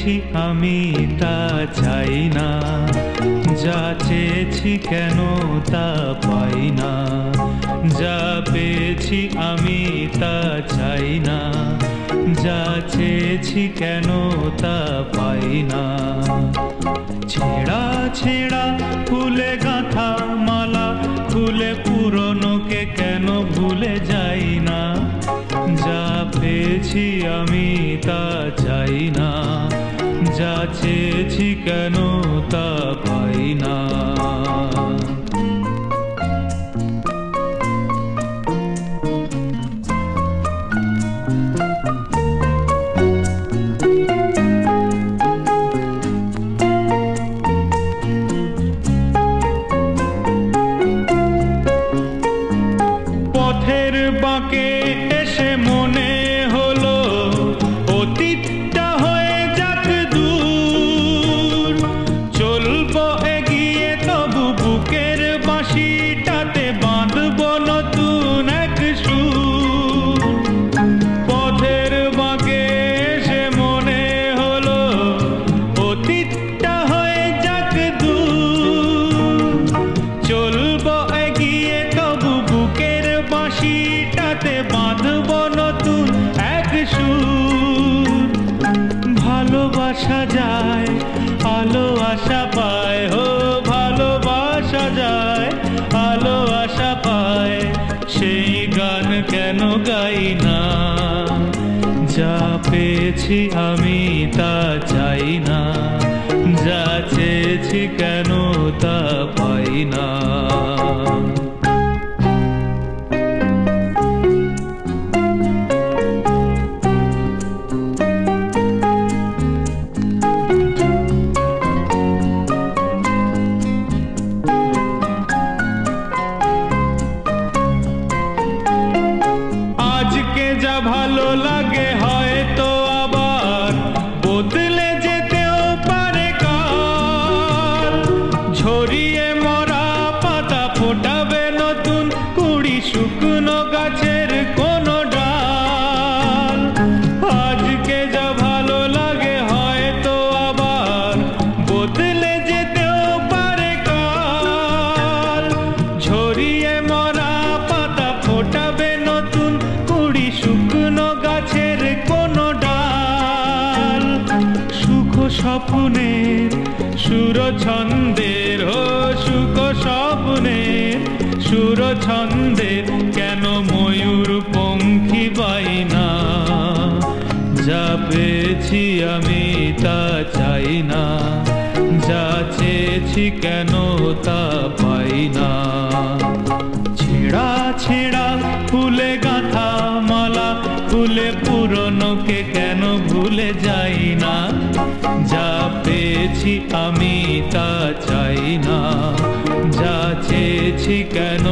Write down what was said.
পেয়েছি আমি তা চাই না, যা চেয়েছি কেন তা পাই না। যা পেয়েছি আমি তা চাই না, যা চেয়েছি কেন তা পাই না। ছেঁড়া ছেঁড়া ফুলে গাঁথা মালা, ফুলে পুরনোকে কেন ভুলে যাই না। যা পেয়েছি আমি তা চাই না, যা চেয়েছি কেন তা পাই না। পথের বাঁকে এসে মনে হলো অতীতটা হয়ে যাক দূর। চলবো এগিয়ে তবু বুকের বাঁশিটাতে বাঁধবো নতুন এক সুর। পথের বাঁকে এসে মনে হলো অতীতটা হয়ে যাক দূর। চলবো এগিয়ে তবু বুকের বাঁশিটাতে বাঁধবো নতুন এক সুর। ভালোবাসা যায় আলো আশা পায়, ও ভালোবাসা যায় আলো আশা পায়। সেই গান কেন গাই না, যা পেয়েছি আমি তা চাই না, যা চেয়েছি কেন তা পাই না। আজকে যা ভালো লাগে হয়তো আবার বদলে যেতেও পারে কাল। ঝরিয়ে মরা পাতা ফোটাবে নতুন কুড়ি শুকনো গাছের কোনো ডাল। আজকে যা ভালো লাগে হয়তো আবার বদলে যেতেও পারে কাল। ঝরিয়ে মরা পাতা ফোটাবে নতুন কুড়ি শুকনো গাছের কোনো ডাল। সুখ স্বপ্নের সুর ছন্দের, ও সুখ স্বপ্নের সুর ছন্দের কেন ময়ূর পঙ্খী পাই না। যা পেয়েছি আমি তা চাই না, যা চেয়েছি কেন তা পাই না। ছেঁড়া ছেঁড়া ফুলে গাঁথা মালা, ফুলে পুরনোকে কেন ভুলে যাই না। যা পেয়েছি আমি তা চাই না, যা চেয়েছি কেন